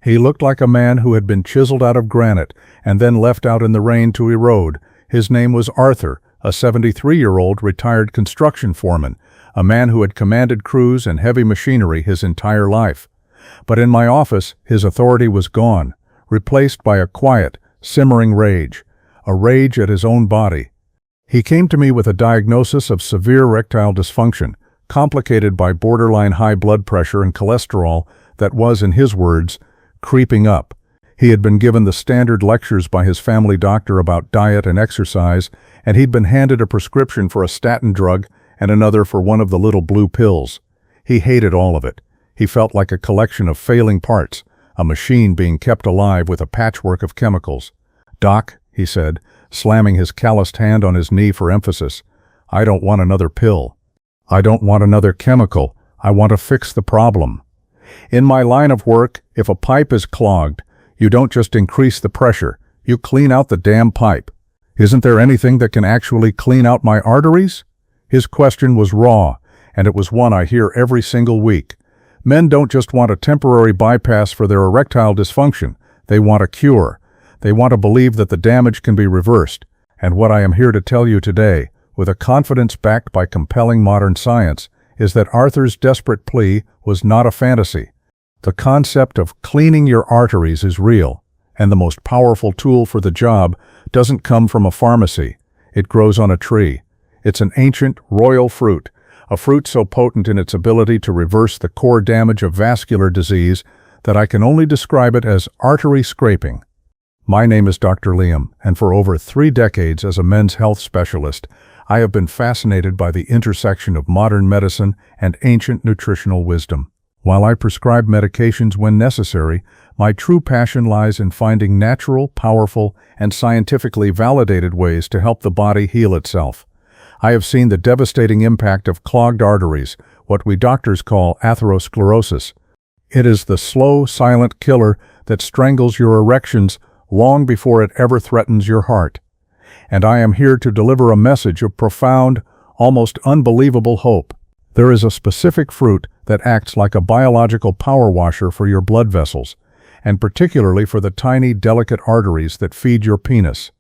He looked like a man who had been chiseled out of granite and then left out in the rain to erode. His name was Arthur, a 73-year-old retired construction foreman, a man who had commanded crews and heavy machinery his entire life. But in my office, his authority was gone, replaced by a quiet, simmering rage, a rage at his own body. He came to me with a diagnosis of severe erectile dysfunction, complicated by borderline high blood pressure and cholesterol that was, in his words, creeping up. He had been given the standard lectures by his family doctor about diet and exercise, and he'd been handed a prescription for a statin drug and another for one of the little blue pills. He hated all of it. He felt like a collection of failing parts, a machine being kept alive with a patchwork of chemicals. "Doc," he said, slamming his calloused hand on his knee for emphasis, "I don't want another pill. I don't want another chemical. I want to fix the problem. In my line of work, if a pipe is clogged, you don't just increase the pressure, you clean out the damn pipe. Isn't there anything that can actually clean out my arteries?" His question was raw, and it was one I hear every single week. Men don't just want a temporary bypass for their erectile dysfunction. They want a cure. They want to believe that the damage can be reversed. And what I am here to tell you today, with a confidence backed by compelling modern science, is that Arthur's desperate plea was not a fantasy. The concept of cleaning your arteries is real, and the most powerful tool for the job doesn't come from a pharmacy. It grows on a tree. It's an ancient, royal fruit, a fruit so potent in its ability to reverse the core damage of vascular disease that I can only describe it as artery scraping. My name is Dr. Liam, and for over 3 decades as a men's health specialist, I have been fascinated by the intersection of modern medicine and ancient nutritional wisdom. While I prescribe medications when necessary, my true passion lies in finding natural, powerful, and scientifically validated ways to help the body heal itself. I have seen the devastating impact of clogged arteries, what we doctors call atherosclerosis. It is the slow, silent killer that strangles your erections long before it ever threatens your heart. And I am here to deliver a message of profound, almost unbelievable hope. There is a specific fruit that acts like a biological power washer for your blood vessels, and particularly for the tiny, delicate arteries that feed your penis.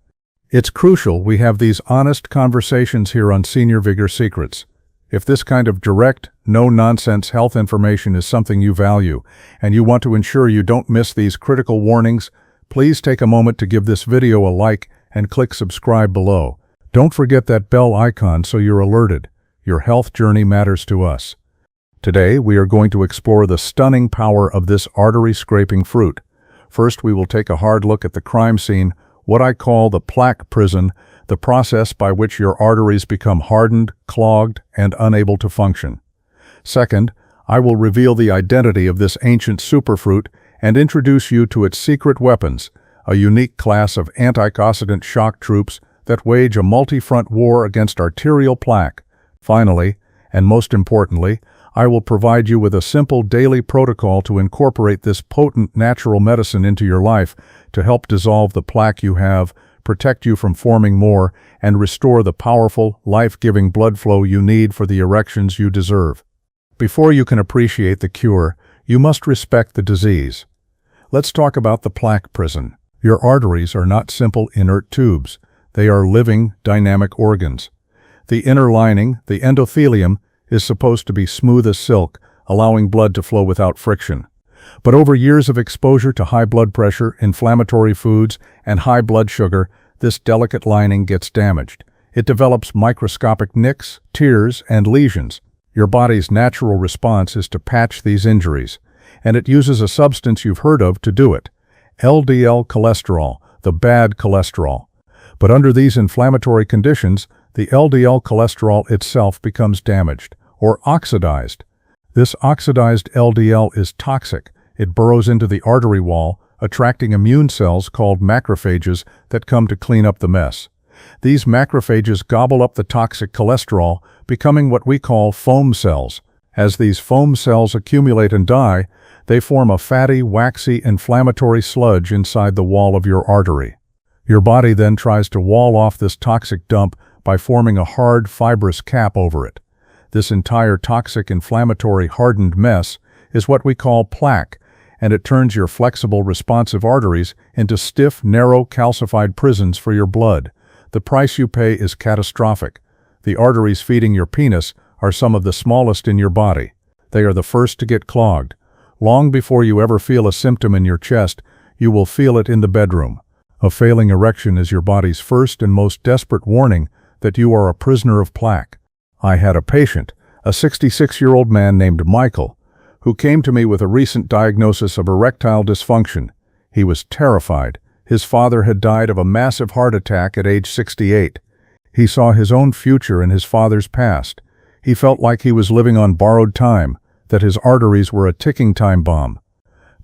It's crucial we have these honest conversations here on Senior Vigor Secrets. If this kind of direct, no-nonsense health information is something you value, and you want to ensure you don't miss these critical warnings, please take a moment to give this video a like and click subscribe below. Don't forget that bell icon so you're alerted. Your health journey matters to us. Today, we are going to explore the stunning power of this artery-scraping fruit. First, we will take a hard look at the crime scene, what I call the plaque prison, the process by which your arteries become hardened, clogged, and unable to function. Second, I will reveal the identity of this ancient superfruit and introduce you to its secret weapons, a unique class of antioxidant shock troops that wage a multi-front war against arterial plaque. Finally, and most importantly, I will provide you with a simple daily protocol to incorporate this potent natural medicine into your life to help dissolve the plaque you have, protect you from forming more, and restore the powerful, life-giving blood flow you need for the erections you deserve. Before you can appreciate the cure, you must respect the disease. Let's talk about the plaque prison. Your arteries are not simple inert tubes. They are living, dynamic organs. The inner lining, the endothelium, is supposed to be smooth as silk, allowing blood to flow without friction. But over years of exposure to high blood pressure, inflammatory foods, and high blood sugar, this delicate lining gets damaged. It develops microscopic nicks, tears, and lesions. Your body's natural response is to patch these injuries, and it uses a substance you've heard of to do it: LDL cholesterol, the bad cholesterol. But under these inflammatory conditions, the LDL cholesterol itself becomes damaged, or oxidized. This oxidized LDL is toxic. It burrows into the artery wall, attracting immune cells called macrophages that come to clean up the mess. These macrophages gobble up the toxic cholesterol, becoming what we call foam cells. As these foam cells accumulate and die, they form a fatty, waxy, inflammatory sludge inside the wall of your artery. Your body then tries to wall off this toxic dump by forming a hard, fibrous cap over it. This entire toxic, inflammatory, hardened mess is what we call plaque, and it turns your flexible, responsive arteries into stiff, narrow, calcified prisons for your blood. The price you pay is catastrophic. The arteries feeding your penis are some of the smallest in your body. They are the first to get clogged. Long before you ever feel a symptom in your chest, you will feel it in the bedroom. A failing erection is your body's first and most desperate warning that you are a prisoner of plaque. I had a patient, a 66-year-old man named Michael, who came to me with a recent diagnosis of erectile dysfunction. He was terrified. His father had died of a massive heart attack at age 68. He saw his own future in his father's past. He felt like he was living on borrowed time, that his arteries were a ticking time bomb.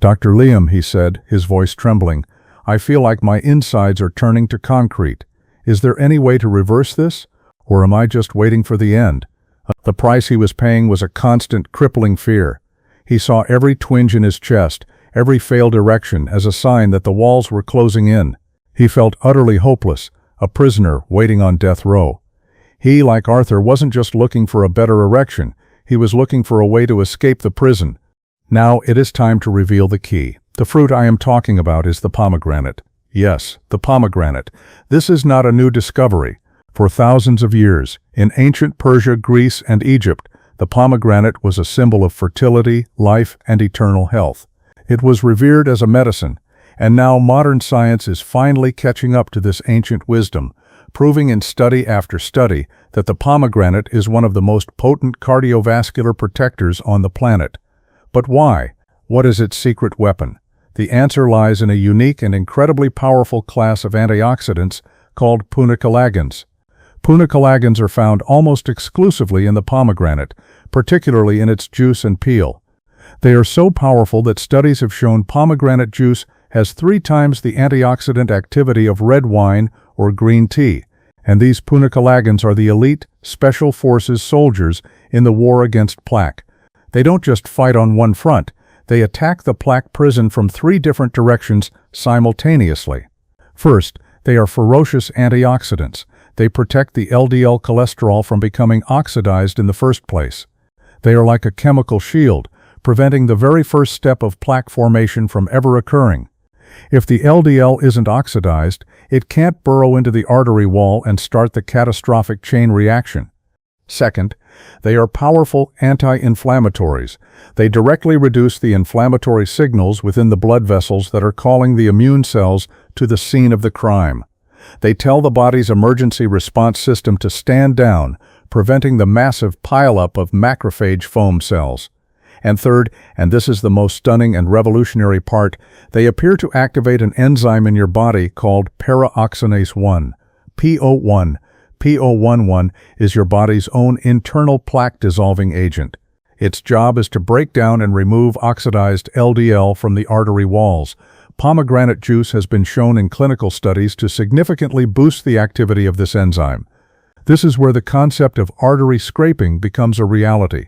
"Dr. Liam," he said, his voice trembling, "I feel like my insides are turning to concrete. Is there any way to reverse this? Or am I just waiting for the end?" The price he was paying was a constant, crippling fear. He saw every twinge in his chest, every failed erection, as a sign that the walls were closing in. He felt utterly hopeless, a prisoner waiting on death row. He, like Arthur, wasn't just looking for a better erection. He was looking for a way to escape the prison. Now it is time to reveal the key. The fruit I am talking about is the pomegranate. Yes, the pomegranate. This is not a new discovery. For thousands of years, in ancient Persia, Greece, and Egypt, the pomegranate was a symbol of fertility, life, and eternal health. It was revered as a medicine, and now modern science is finally catching up to this ancient wisdom, proving in study after study that the pomegranate is one of the most potent cardiovascular protectors on the planet. But why? What is its secret weapon? The answer lies in a unique and incredibly powerful class of antioxidants called punicalagins. Punicalagins are found almost exclusively in the pomegranate, particularly in its juice and peel. They are so powerful that studies have shown pomegranate juice has 3 times the antioxidant activity of red wine or green tea, and these punicalagins are the elite special forces soldiers in the war against plaque. They don't just fight on one front, they attack the plaque prison from 3 different directions simultaneously. First, they are ferocious antioxidants. They protect the LDL cholesterol from becoming oxidized in the first place. They are like a chemical shield, preventing the very first step of plaque formation from ever occurring. If the LDL isn't oxidized, it can't burrow into the artery wall and start the catastrophic chain reaction. Second, they are powerful anti-inflammatories. They directly reduce the inflammatory signals within the blood vessels that are calling the immune cells to the scene of the crime. They tell the body's emergency response system to stand down, preventing the massive pileup of macrophage foam cells. And third, and this is the most stunning and revolutionary part, they appear to activate an enzyme in your body called paraoxonase 1, PO1. PO11 is your body's own internal plaque-dissolving agent. Its job is to break down and remove oxidized LDL from the artery walls. Pomegranate juice has been shown in clinical studies to significantly boost the activity of this enzyme. This is where the concept of artery scraping becomes a reality.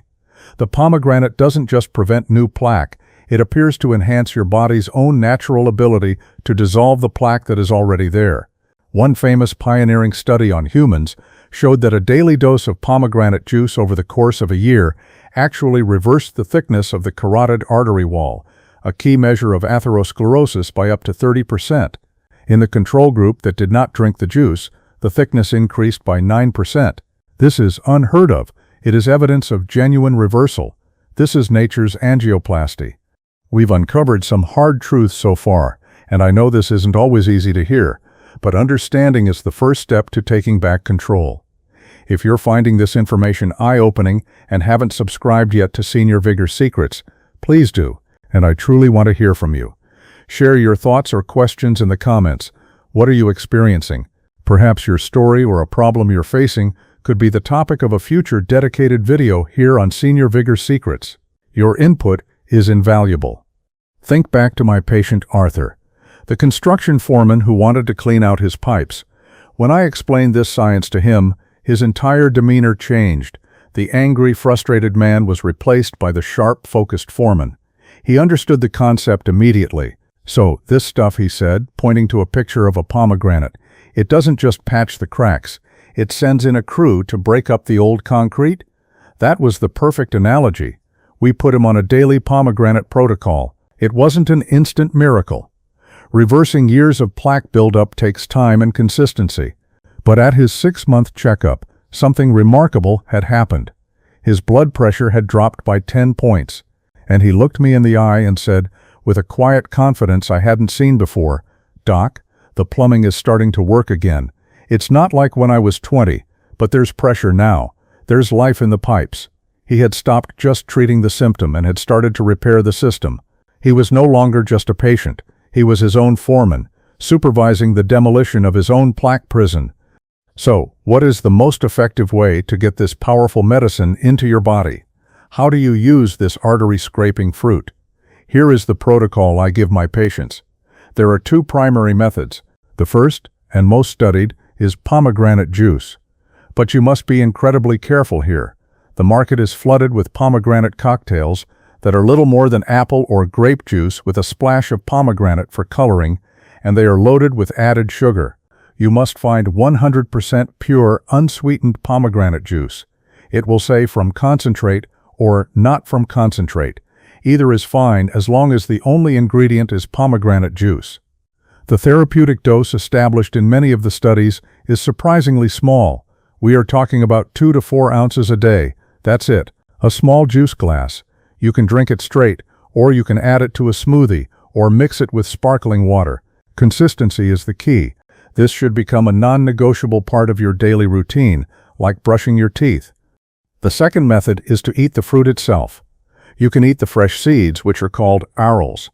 The pomegranate doesn't just prevent new plaque, it appears to enhance your body's own natural ability to dissolve the plaque that is already there. One famous pioneering study on humans showed that a daily dose of pomegranate juice over the course of a year actually reversed the thickness of the carotid artery wall, a key measure of atherosclerosis, by up to 30%. In the control group that did not drink the juice, the thickness increased by 9%. This is unheard of. It is evidence of genuine reversal. This is nature's angioplasty. We've uncovered some hard truths so far, and I know this isn't always easy to hear, but understanding is the first step to taking back control. If you're finding this information eye-opening and haven't subscribed yet to Senior Vigor Secrets, please do, and I truly want to hear from you. Share your thoughts or questions in the comments. What are you experiencing? Perhaps your story or a problem you're facing could be the topic of a future dedicated video here on Senior Vigor Secrets. Your input is invaluable. Think back to my patient Arthur, the construction foreman who wanted to clean out his pipes. When I explained this science to him, his entire demeanor changed. The angry, frustrated man was replaced by the sharp, focused foreman. He understood the concept immediately. "So, this stuff," he said, pointing to a picture of a pomegranate, "it doesn't just patch the cracks. It sends in a crew to break up the old concrete?" That was the perfect analogy. We put him on a daily pomegranate protocol. It wasn't an instant miracle. Reversing years of plaque buildup takes time and consistency. But at his 6-month checkup, something remarkable had happened. His blood pressure had dropped by 10 points, and he looked me in the eye and said, with a quiet confidence I hadn't seen before, "Doc, the plumbing is starting to work again. It's not like when I was 20, but there's pressure now. There's life in the pipes." He had stopped just treating the symptom and had started to repair the system. He was no longer just a patient. He was his own foreman, supervising the demolition of his own plaque prison. So, what is the most effective way to get this powerful medicine into your body? How do you use this artery-scraping fruit? Here is the protocol I give my patients. There are 2 primary methods. The first, and most studied, is pomegranate juice. But you must be incredibly careful here. The market is flooded with pomegranate cocktails that are little more than apple or grape juice with a splash of pomegranate for coloring, and they are loaded with added sugar. You must find 100% pure, unsweetened pomegranate juice. It will say from concentrate or not from concentrate. Either is fine as long as the only ingredient is pomegranate juice. The therapeutic dose established in many of the studies is surprisingly small. We are talking about 2 to 4 ounces a day. That's it. A small juice glass. You can drink it straight, or you can add it to a smoothie, or mix it with sparkling water. Consistency is the key. This should become a non-negotiable part of your daily routine, like brushing your teeth. The second method is to eat the fruit itself. You can eat the fresh seeds, which are called arils.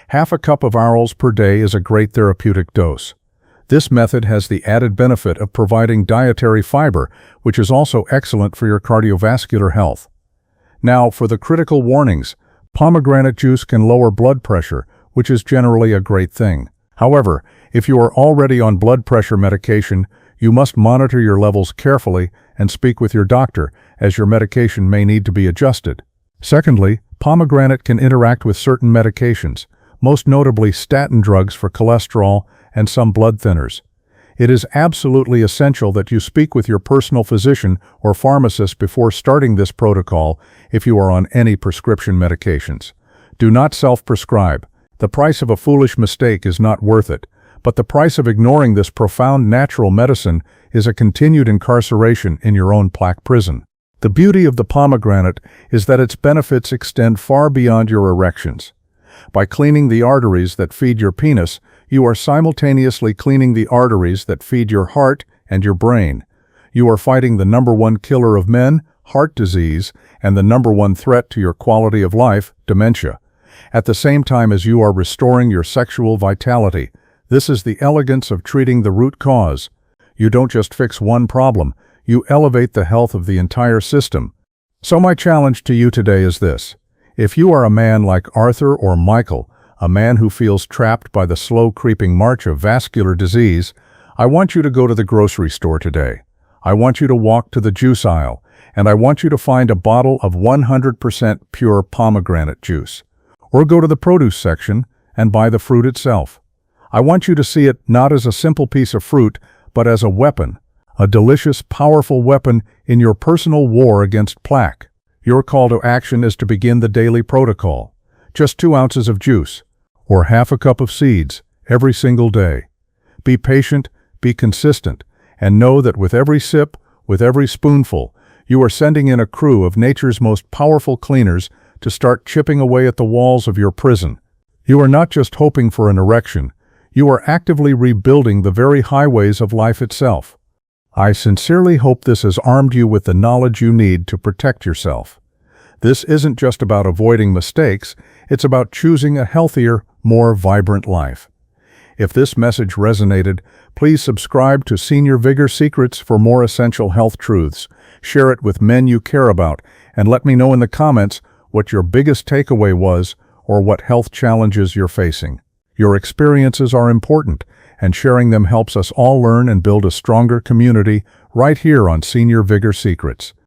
Half a cup of arils per day is a great therapeutic dose. This method has the added benefit of providing dietary fiber, which is also excellent for your cardiovascular health. Now, for the critical warnings, pomegranate juice can lower blood pressure, which is generally a great thing. However, if you are already on blood pressure medication, you must monitor your levels carefully and speak with your doctor, as your medication may need to be adjusted. Secondly, pomegranate can interact with certain medications, most notably statin drugs for cholesterol and some blood thinners. It is absolutely essential that you speak with your personal physician or pharmacist before starting this protocol if you are on any prescription medications. Do not self-prescribe. The price of a foolish mistake is not worth it, but the price of ignoring this profound natural medicine is a continued incarceration in your own plaque prison. The beauty of the pomegranate is that its benefits extend far beyond your erections. By cleaning the arteries that feed your penis, you are simultaneously cleaning the arteries that feed your heart and your brain. You are fighting the #1 killer of men, heart disease, and the #1 threat to your quality of life, dementia. At the same time as you are restoring your sexual vitality. This is the elegance of treating the root cause. You don't just fix one problem, you elevate the health of the entire system. So my challenge to you today is this. If you are a man like Arthur or Michael, a man who feels trapped by the slow creeping march of vascular disease, I want you to go to the grocery store today. I want you to walk to the juice aisle, and I want you to find a bottle of 100% pure pomegranate juice. Or go to the produce section and buy the fruit itself. I want you to see it not as a simple piece of fruit, but as a weapon, a delicious, powerful weapon in your personal war against plaque. Your call to action is to begin the daily protocol. Just 2 ounces of juice, or half a cup of seeds, every single day. Be patient, be consistent, and know that with every sip, with every spoonful, you are sending in a crew of nature's most powerful cleaners to start chipping away at the walls of your prison. You are not just hoping for an erection, you are actively rebuilding the very highways of life itself. I sincerely hope this has armed you with the knowledge you need to protect yourself. This isn't just about avoiding mistakes, it's about choosing a healthier, more vibrant life. If this message resonated, please subscribe to Senior Vigor Secrets for more essential health truths. Share it with men you care about, and let me know in the comments what your biggest takeaway was or what health challenges you're facing. Your experiences are important, and sharing them helps us all learn and build a stronger community right here on Senior Vigor Secrets.